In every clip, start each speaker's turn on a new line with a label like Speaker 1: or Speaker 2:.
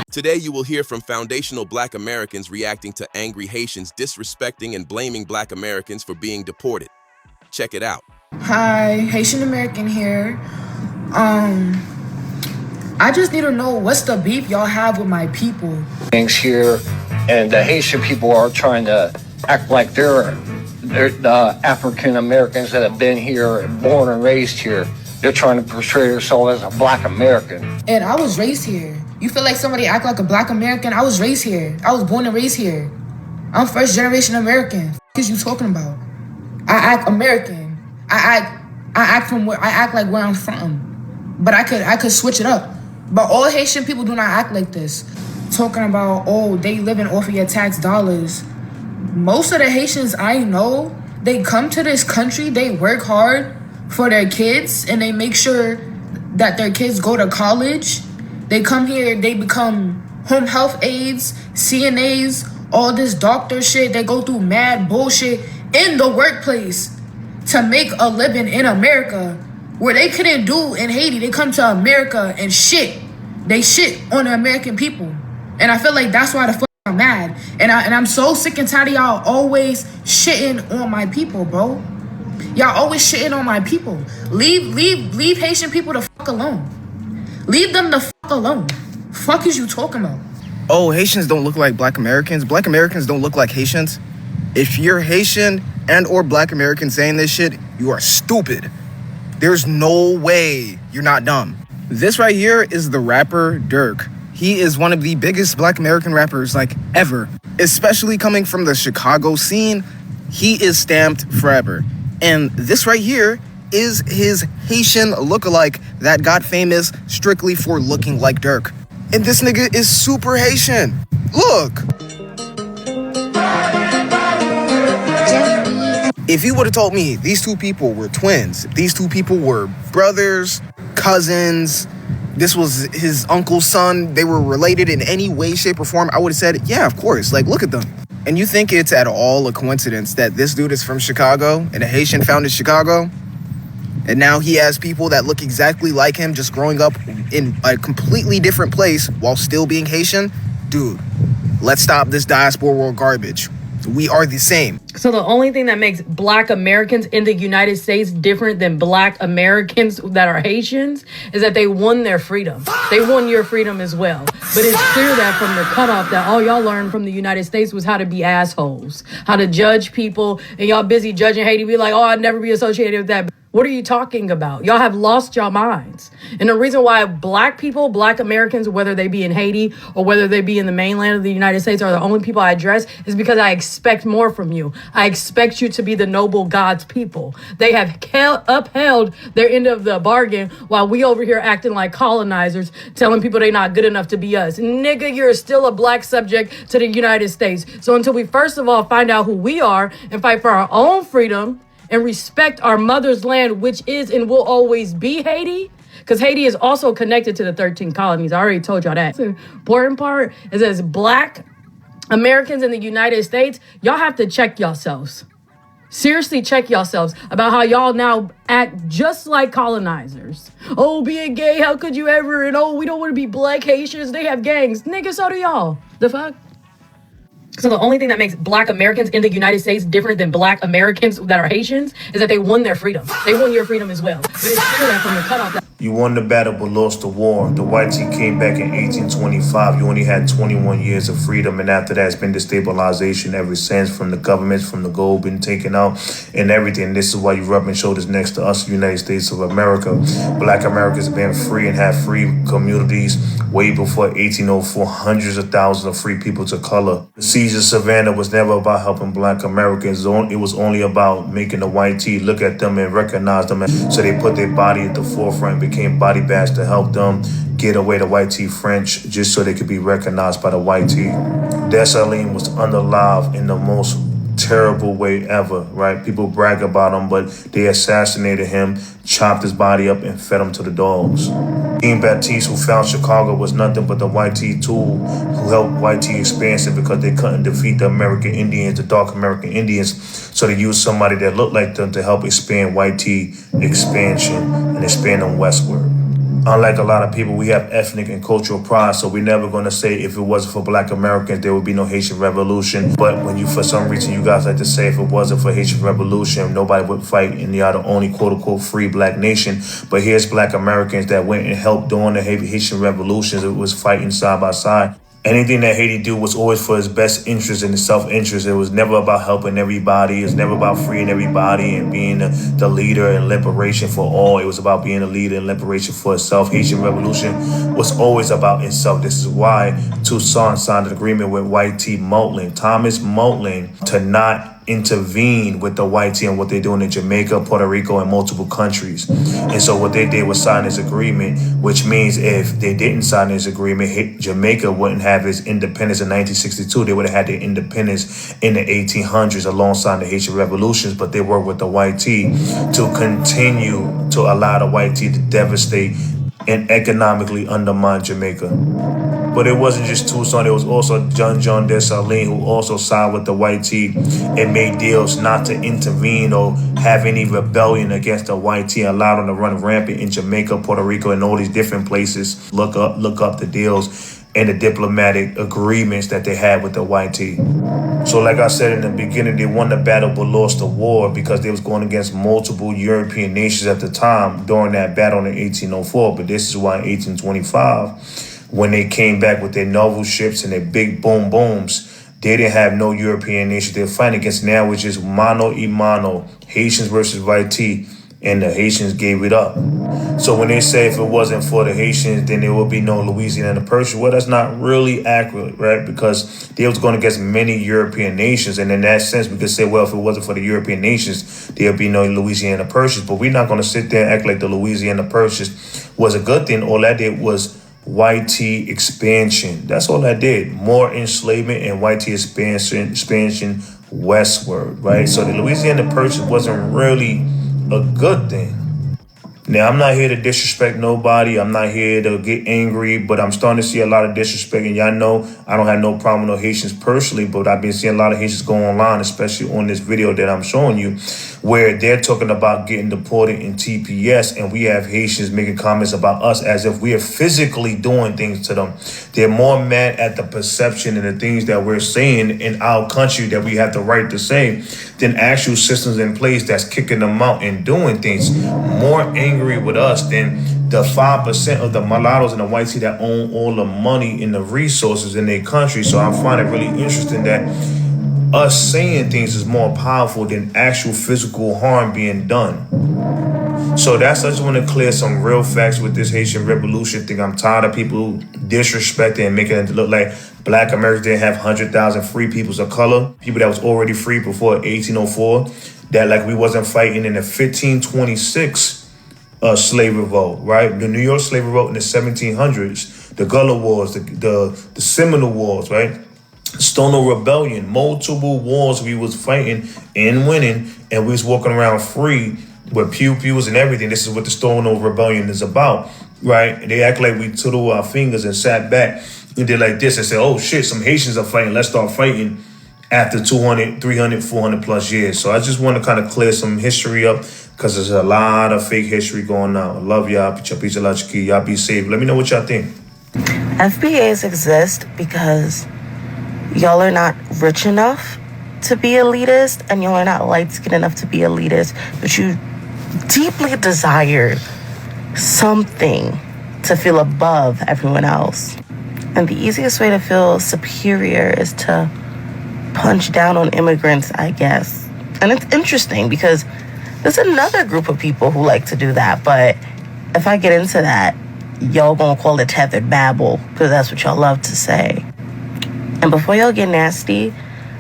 Speaker 1: Today, you will hear from foundational Black Americans reacting to angry Haitians disrespecting and blaming Black Americans for being deported. Check it out.
Speaker 2: Hi, Haitian American here. I just need to know what's the beef y'all have with my people.
Speaker 3: Things here, and the Haitian people are trying to act like they're the African Americans that have been here, born and raised here. They're trying to portray themselves as a Black American.
Speaker 2: And I was raised here. You feel like somebody act like a Black American? I was raised here. I was born and raised here. I'm first generation American. What is you talking about? I act American. I act like where I'm from. But I could switch it up. But all Haitian people do not act like this. Talking about, oh, they living off of your tax dollars. Most of the Haitians I know, they come to this country, they work hard for their kids, and they make sure that their kids go to college. They come here, they become home health aides, CNAs, all this doctor shit. They go through mad bullshit in the workplace to make a living in America where they couldn't do in Haiti. They come to America and shit. They shit on the American people. And I feel like that's why the fuck I'm mad. And I'm so sick and tired of y'all always shitting on my people, bro. Y'all always shitting on my people. Leave Haitian people the fuck alone. Leave them the fuck alone. Fuck is you talking about?
Speaker 4: Oh, Haitians don't look like Black Americans. Black Americans don't look like Haitians. If you're Haitian and or Black American saying this shit, you are stupid. There's no way you're not dumb. This right here is the rapper Dirk. He is one of the biggest Black American rappers like ever. Especially coming from the Chicago scene, he is stamped forever. And this right here is his Haitian lookalike that got famous strictly for looking like Dirk. And this nigga is super Haitian. Look. If you would have told me these two people were twins, if these two people were brothers, cousins, this was his uncle's son, they were related in any way, shape, or form, I would have said, yeah, of course, like, look at them. And you think it's at all a coincidence that this dude is from Chicago and a Haitian founded Chicago? And now he has people that look exactly like him just growing up in a completely different place while still being Haitian? Dude, let's stop this diaspora world garbage. We are the same.
Speaker 5: So the only thing that makes Black Americans in the United States different than Black Americans that are Haitians is that they won their freedom. They won your freedom as well. But it's clear that from the cutoff that all y'all learned from the United States was how to be assholes, how to judge people, and y'all busy judging Haiti, be like, oh, I'd never be associated with that. What are you talking about? Y'all have lost your minds. And the reason why Black people, Black Americans, whether they be in Haiti or whether they be in the mainland of the United States, are the only people I address is because I expect more from you. I expect you to be the noble God's people. They have upheld their end of the bargain while we over here acting like colonizers, telling people they're not good enough to be us. Nigga, you're still a Black subject to the United States. So until we first of all find out who we are and fight for our own freedom, and respect our mother's land, which is and will always be Haiti, because Haiti is also connected to the 13 colonies. I already told y'all that. The important part is as Black Americans in the United States, y'all have to check yourselves. Seriously, check yourselves about how y'all now act just like colonizers. Oh, being gay, how could you ever? And oh, we don't want to be Black Haitians. They have gangs. Nigga, so do y'all. The fuck? So the only thing that makes Black Americans in the United States different than Black Americans that are Haitians is that they won their freedom. They won your freedom as well. But it's clear that from the cutoff that
Speaker 6: you won the battle but lost the war. The white team came back in 1825. You only had 21 years of freedom, and after that, it's been destabilization ever since, from the governments, from the gold being taken out, and everything. This is why you rubbing shoulders next to us, the United States of America. Black Americans have been free and have free communities way before 1804. Hundreds of thousands of free people to color. The siege of Savannah was never about helping Black Americans. It was only about making the white tee look at them and recognize them. So they put their body at the forefront, became body bags to help them get away the white tee French, just so they could be recognized by the white tee. Dessalines was unalive in the most terrible way ever, right? People brag about him, but they assassinated him, chopped his body up, and fed him to the dogs. Jean Baptiste, who found Chicago, was nothing but the white tee tool who helped white tee expansion because they couldn't defeat the American Indians, the dark American Indians. So they used somebody that looked like them to help expand white tee expansion and expand them westward. Unlike a lot of people, we have ethnic and cultural pride, so we're never going to say if it wasn't for Black Americans, there would be no Haitian Revolution. But when you, for some reason, you guys like to say if it wasn't for Haitian Revolution, nobody would fight, and you are the only quote-unquote free Black nation. But here's Black Americans that went and helped during the Haitian Revolutions. It was fighting side by side. Anything that Haiti do was always for his best interest and his self-interest. It was never about helping everybody. It was never about freeing everybody and being the leader and liberation for all. It was about being a leader and liberation for itself. Haitian Revolution was always about itself. This is why Toussaint signed an agreement with White T. Moulton, Thomas Moulton, to not intervene with the white team and what they're doing in Jamaica, Puerto Rico, and multiple countries. And so what they did was sign this agreement, which means if they didn't sign this agreement, Jamaica wouldn't have its independence in 1962. They would have had their independence in the 1800s alongside the Haitian revolutions, but they worked with the white tea to continue to allow the white tea to devastate and economically undermine Jamaica. But it wasn't just Toussaint, it was also John Dessalines, who also signed with the white tea and made deals not to intervene or have any rebellion against the white tea, allowed them to run rampant in Jamaica, Puerto Rico, and all these different places. Look up the deals and the diplomatic agreements that they had with the white tea. So like I said in the beginning, they won the battle but lost the war because they was going against multiple European nations at the time during that battle in 1804. But this is why in 1825, when they came back with their naval ships and their big boom booms, they didn't have no European nation. They were fighting against now, which is mano y mano, Haitians versus white tea, and the Haitians gave it up. So when they say if it wasn't for the Haitians, then there would be no Louisiana Purchase. Well, that's not really accurate, right? Because they was going against many European nations. And in that sense, we could say, well, if it wasn't for the European nations, there'd be no Louisiana Purchase. But we're not going to sit there and act like the Louisiana Purchase was a good thing. All that did was white tea expansion. That's all that did. More enslavement and white tea expansion westward, right? So the Louisiana Purchase wasn't really a good thing. Now, I'm not here to disrespect nobody. I'm not here to get angry, but I'm starting to see a lot of disrespect. And y'all know I don't have no problem with no Haitians personally, but I've been seeing a lot of Haitians go online, especially on this video that I'm showing you, where they're talking about getting deported in TPS, and we have Haitians making comments about us as if we are physically doing things to them. They're more mad at the perception and the things that we're saying in our country that we have the right to say than actual systems in place that's kicking them out and doing things. More angry with us than the 5% of the mulattoes and the white tea that own all the money and the resources in their country. So I find it really interesting that us saying things is more powerful than actual physical harm being done. So I just want to clear some real facts with this Haitian Revolution thing. I'm tired of people disrespecting and making it look like Black Americans didn't have 100,000 free peoples of color, people that was already free before 1804, that like we wasn't fighting in the 1526 slave revolt, right? The New York slave revolt in the 1700s, the Gullah Wars, the Seminole Wars, right? Stonewall Rebellion, multiple wars we was fighting and winning, and we was walking around free with pew-pews and everything. This is what the Stonewall Rebellion is about, right? And they act like we twiddled our fingers and sat back and did like this and said, oh shit, some Haitians are fighting, let's start fighting after 200, 300, 400 plus years. So I just want to kind of clear some history up because there's a lot of fake history going on. I love y'all. Y'all be safe. Let me know what y'all think.
Speaker 7: FBAs exist because y'all are not rich enough to be elitist, and y'all are not light-skinned enough to be elitist, but you deeply desire something to feel above everyone else. And the easiest way to feel superior is to punch down on immigrants, I guess. And it's interesting because there's another group of people who like to do that, but if I get into that, y'all gonna call it tethered babble, because that's what y'all love to say. And before y'all get nasty,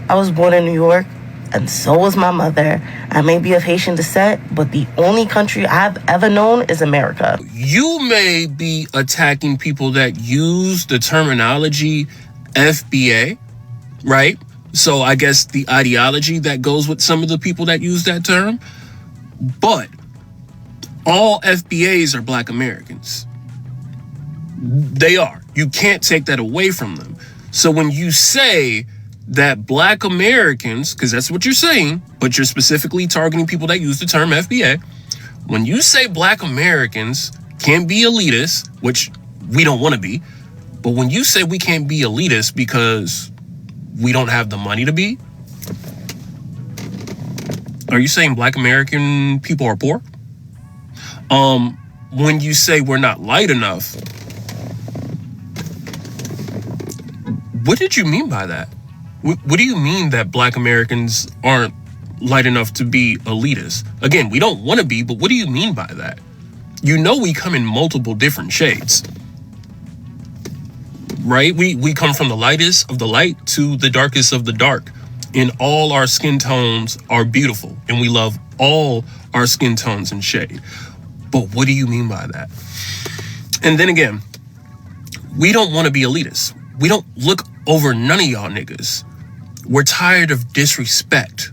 Speaker 7: I was born in New York, and so was my mother. I may be of Haitian descent, but the only country I've ever known is America.
Speaker 8: You may be attacking people that use the terminology FBA, right? So I guess the ideology that goes with some of the people that use that term. But all FBAs are Black Americans. They are. You can't take that away from them. So when you say that Black Americans, because that's what you're saying, but you're specifically targeting people that use the term FBA, when you say Black Americans can't be elitist, which we don't want to be, but when you say we can't be elitist because we don't have the money to be, are you saying Black American people are poor? When you say we're not light enough, what did you mean by that? What do you mean that Black Americans aren't light enough to be elitist? Again, we don't want to be, but what do you mean by that? You know we come in multiple different shades, right? We come from the lightest of the light to the darkest of the dark. And all our skin tones are beautiful, and we love all our skin tones and shade. But what do you mean by that? And then again, we don't want to be elitists. We don't look over none of y'all niggas. We're tired of disrespect.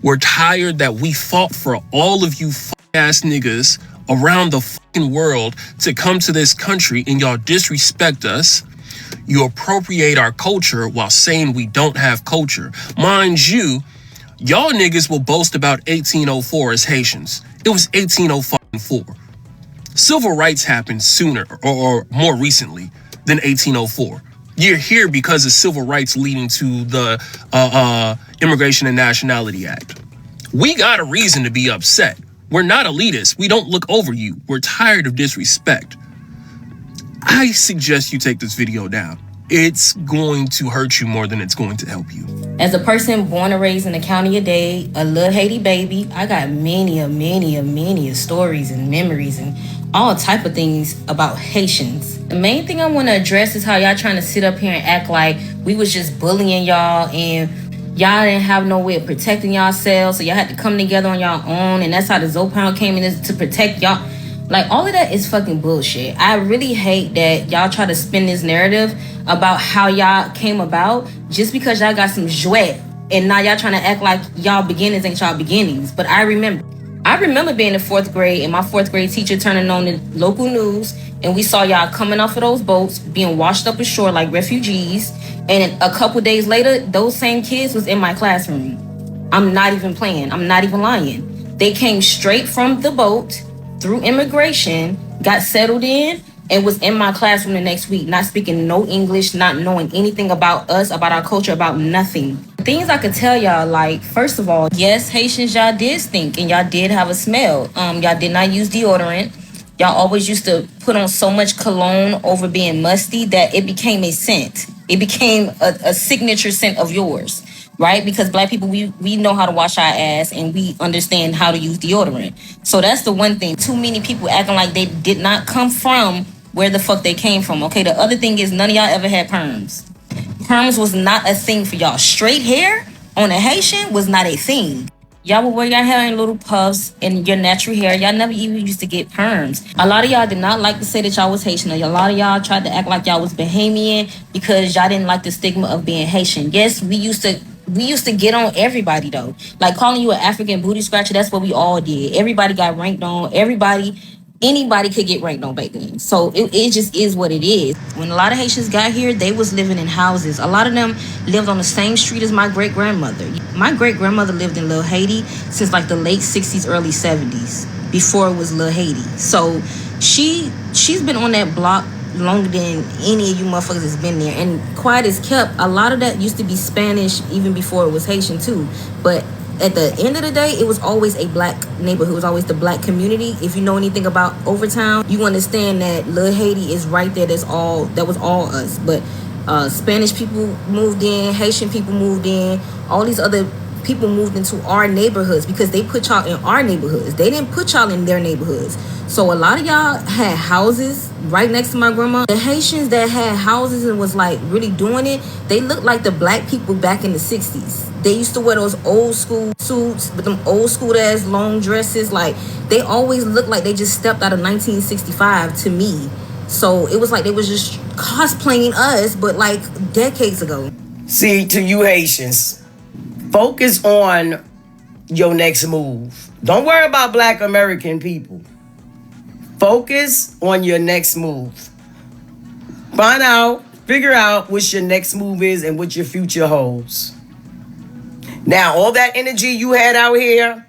Speaker 8: We're tired that we fought for all of you ass niggas around the fucking world to come to this country, and y'all disrespect us. You appropriate our culture while saying we don't have culture. Mind you, y'all niggas will boast about 1804 as Haitians. It was 1804. Civil rights happened sooner or more recently than 1804. You're here because of civil rights leading to the Immigration and Nationality Act. We got a reason to be upset. We're not elitists. We don't look over you. We're tired of disrespect. I suggest you take this video down. It's going to hurt you more than it's going to help you.
Speaker 9: As a person born and raised in the county of Dade, a little Haiti baby, I got many stories and memories and all type of things about Haitians. The main thing I want to address is how y'all trying to sit up here and act like we was just bullying y'all and y'all didn't have no way of protecting yourselves, so y'all had to come together on y'all own, and that's how the Zopound came in to protect y'all. Like, all of that is fucking bullshit. I really hate that y'all try to spin this narrative about how y'all came about just because y'all got some jouet, and now y'all trying to act like y'all beginnings ain't y'all beginnings. But I remember being in 4th grade and my 4th grade teacher turning on the local news, and we saw y'all coming off of those boats, being washed up ashore like refugees. And a couple days later, those same kids was in my classroom. I'm not even playing. I'm not even lying. They came straight from the boat through immigration, got settled in, and was in my classroom the next week, not speaking no English, not knowing anything about us, about our culture, about nothing. Things I could tell y'all, like, first of all, yes, Haitians, y'all did stink, and y'all did have a smell. Y'all did not use deodorant. Y'all always used to put on so much cologne over being musty that it became a scent. It became a signature scent of yours, right? Because Black people, we know how to wash our ass and we understand how to use deodorant. So that's the one thing. Too many people acting like they did not come from where the fuck they came from, okay? The other thing is none of y'all ever had perms. Perms was not a thing for y'all. Straight hair on a Haitian was not a thing. Y'all would wear your hair in little puffs and your natural hair. Y'all never even used to get perms. A lot of y'all did not like to say that y'all was Haitian. A lot of y'all tried to act like y'all was Bahamian because y'all didn't like the stigma of being Haitian. Yes, we used to get on everybody though. Like calling you an African booty scratcher, that's what we all did. Everybody got ranked on. Anybody could get ranked on back then. So it just is what it is. When a lot of Haitians got here, they was living in houses. A lot of them lived on the same street as my great-grandmother. My great-grandmother lived in Little Haiti since like the late 60s, early 70s, before it was Little Haiti. So she's been on that block longer than any of you motherfuckers has been there. And quiet as kept, a lot of that used to be Spanish even before it was Haitian too. But at the end of the day, it was always a Black neighborhood. It was always the Black community. If you know anything about Overtown, you understand that Little Haiti is right there. That was all us. But Spanish people moved in, Haitian people moved in, all these other people moved into our neighborhoods because they put y'all in our neighborhoods. They didn't put y'all in their neighborhoods. So a lot of y'all had houses right next to my grandma. The Haitians that had houses and was like really doing it, they looked like the Black people back in the 60s. They used to wear those old school suits with them old school ass long dresses. Like, they always looked like they just stepped out of 1965 to me. So it was like they was just cosplaying us, but like decades ago.
Speaker 10: See, to you Haitians, focus on your next move. Don't worry about Black American people. Focus on your next move. Figure out what your next move is and what your future holds. Now, all that energy you had out here,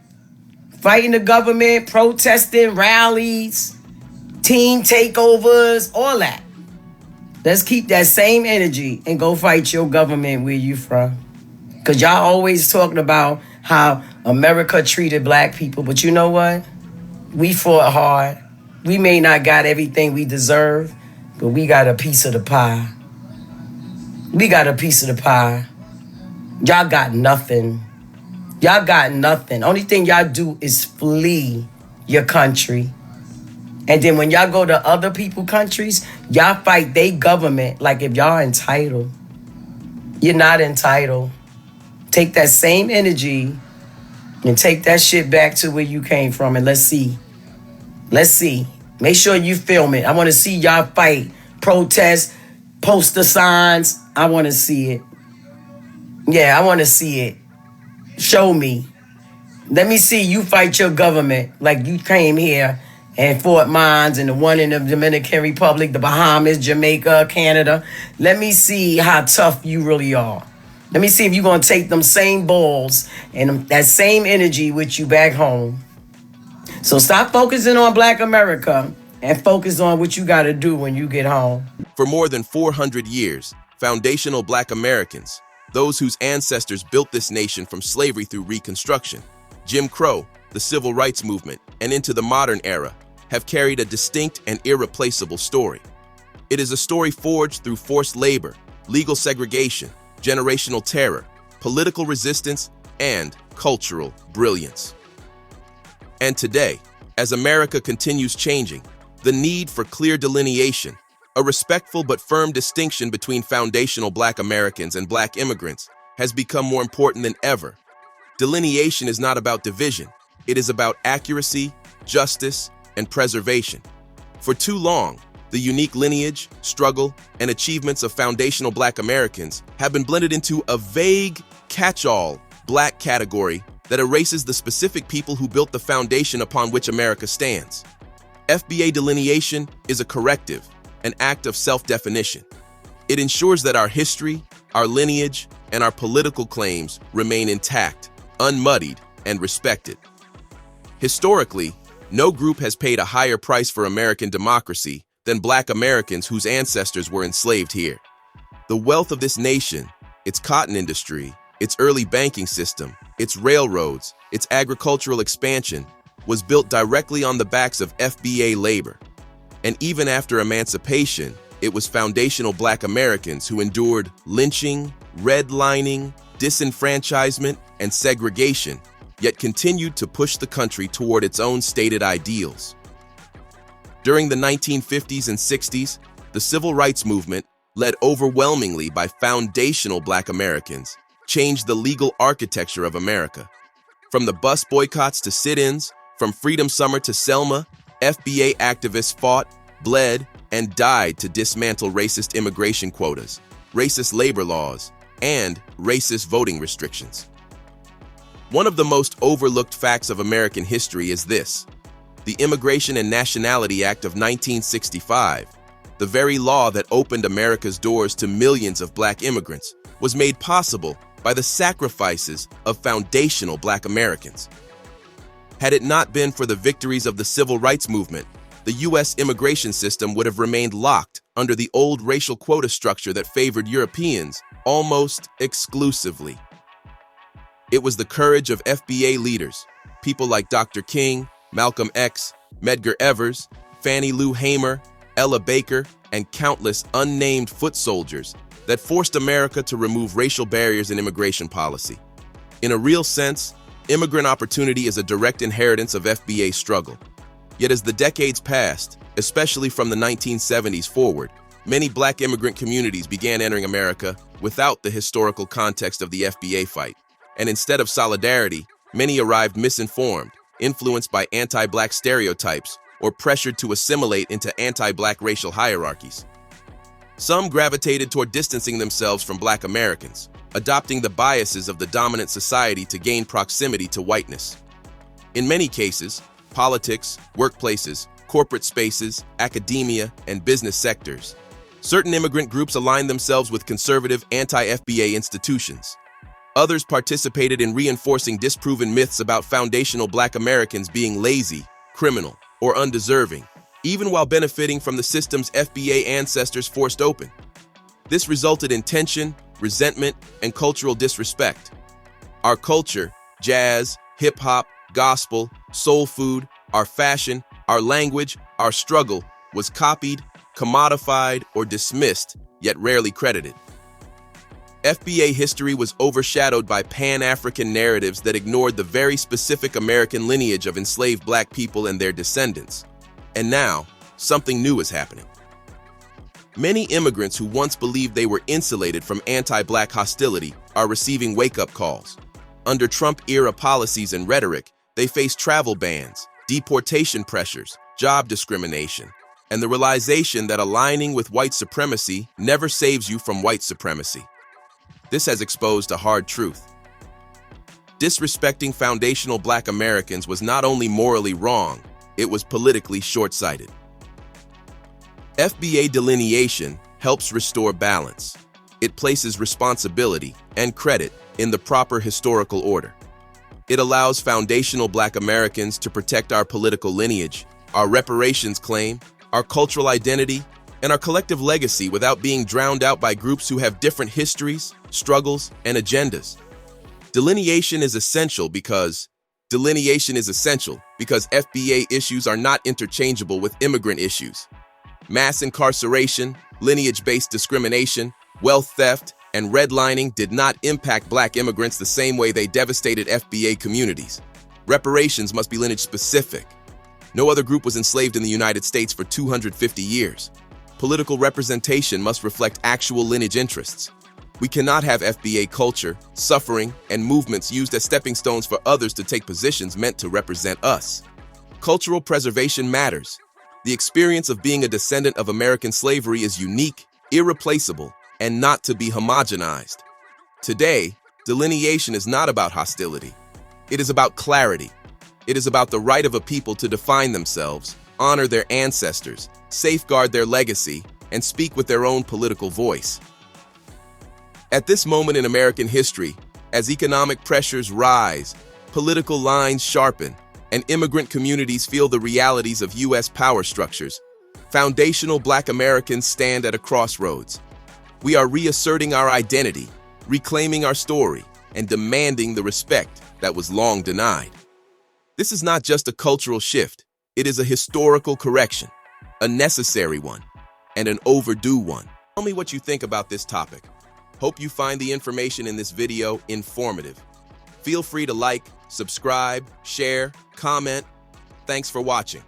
Speaker 10: fighting the government, protesting, rallies, team takeovers, all that. Let's keep that same energy and go fight your government where you from. Because y'all always talking about how America treated black people. But you know what? We fought hard. We may not got everything we deserve, but we got a piece of the pie. We got a piece of the pie. Y'all got nothing. Y'all got nothing. Only thing y'all do is flee your country. And then when y'all go to other people's countries, y'all fight their government like if y'all entitled. You're not entitled. Take that same energy and take that shit back to where you came from, and let's see. Let's see. Make sure you film it. I want to see y'all fight, protest, poster signs. I want to see it. Yeah, I want to see it. Show me. Let me see you fight your government like you came here and fought mines and the one in the Dominican Republic, the Bahamas, Jamaica, Canada. Let me see how tough you really are. Let me see if you're going to take them same balls and that same energy with you back home. So stop focusing on Black America and focus on what you got to do when you get home.
Speaker 1: For more than 400 years, foundational Black Americans, those whose ancestors built this nation from slavery through Reconstruction, Jim Crow, the Civil Rights Movement, and into the modern era, have carried a distinct and irreplaceable story. It is a story forged through forced labor, legal segregation, generational terror, political resistance, and cultural brilliance. And today, as America continues changing, the need for clear delineation, a respectful but firm distinction between foundational Black Americans and Black immigrants, has become more important than ever. Delineation is not about division. It is about accuracy, justice, and preservation. For too long, the unique lineage, struggle, and achievements of foundational Black Americans have been blended into a vague, catch-all Black category that erases the specific people who built the foundation upon which America stands. FBA delineation is a corrective, an act of self-definition. It ensures that our history, our lineage, and our political claims remain intact, unmuddied, and respected. Historically, no group has paid a higher price for American democracy than Black Americans whose ancestors were enslaved here. The wealth of this nation, its cotton industry, its early banking system, its railroads, its agricultural expansion, was built directly on the backs of FBA labor. And even after emancipation, it was foundational Black Americans who endured lynching, redlining, disenfranchisement, and segregation, yet continued to push the country toward its own stated ideals. During the 1950s and 60s, the Civil Rights Movement, led overwhelmingly by foundational Black Americans, changed the legal architecture of America. From the bus boycotts to sit-ins, from Freedom Summer to Selma, FBA activists fought, bled, and died to dismantle racist immigration quotas, racist labor laws, and racist voting restrictions. One of the most overlooked facts of American history is this: the Immigration and Nationality Act of 1965, the very law that opened America's doors to millions of Black immigrants, was made possible by the sacrifices of foundational Black Americans. Had it not been for the victories of the Civil Rights Movement, the U.S. immigration system would have remained locked under the old racial quota structure that favored Europeans almost exclusively. It was the courage of FBA leaders, people like Dr. King, Malcolm X, Medgar Evers, Fannie Lou Hamer, Ella Baker, and countless unnamed foot soldiers that forced America to remove racial barriers in immigration policy. In a real sense, immigrant opportunity is a direct inheritance of FBA struggle. Yet as the decades passed, especially from the 1970s forward, many Black immigrant communities began entering America without the historical context of the FBA fight. And instead of solidarity, many arrived misinformed, influenced by anti-Black stereotypes, or pressured to assimilate into anti-Black racial hierarchies. Some gravitated toward distancing themselves from Black Americans, adopting the biases of the dominant society to gain proximity to whiteness. In many cases, politics, workplaces, corporate spaces, academia, and business sectors, certain immigrant groups aligned themselves with conservative anti-FBA institutions. Others participated in reinforcing disproven myths about foundational Black Americans being lazy, criminal, or undeserving, even while benefiting from the system's FBA ancestors forced open. This resulted in tension, resentment, and cultural disrespect. Our culture, jazz, hip-hop, gospel, soul food, our fashion, our language, our struggle, was copied, commodified, or dismissed, yet rarely credited. FBA history was overshadowed by Pan-African narratives that ignored the very specific American lineage of enslaved Black people and their descendants. And now, something new is happening. Many immigrants who once believed they were insulated from anti-Black hostility are receiving wake-up calls. Under Trump-era policies and rhetoric, they face travel bans, deportation pressures, job discrimination, and the realization that aligning with white supremacy never saves you from white supremacy. This has exposed a hard truth. Disrespecting foundational Black Americans was not only morally wrong, it was politically short-sighted. FBA delineation helps restore balance. It places responsibility and credit in the proper historical order. It allows foundational Black Americans to protect our political lineage, our reparations claim, our cultural identity, and our collective legacy without being drowned out by groups who have different histories, struggles, and agendas. Delineation is essential because FBA issues are not interchangeable with immigrant issues. Mass incarceration, lineage-based discrimination, wealth theft, and redlining did not impact Black immigrants the same way they devastated FBA communities. Reparations must be lineage-specific. No other group was enslaved in the United States for 250 years. Political representation must reflect actual lineage interests. We cannot have FBA culture, suffering, and movements used as stepping stones for others to take positions meant to represent us. Cultural preservation matters. The experience of being a descendant of American slavery is unique, irreplaceable, and not to be homogenized. Today, delineation is not about hostility. It is about clarity. It is about the right of a people to define themselves, honor their ancestors, safeguard their legacy, and speak with their own political voice. At this moment in American history, as economic pressures rise, political lines sharpen, and immigrant communities feel the realities of U.S. power structures, foundational Black Americans stand at a crossroads. We are reasserting our identity, reclaiming our story, and demanding the respect that was long denied. This is not just a cultural shift, it is a historical correction, a necessary one, and an overdue one. Tell me what you think about this topic. Hope you find the information in this video informative. Feel free to like, subscribe, share, comment. Thanks for watching.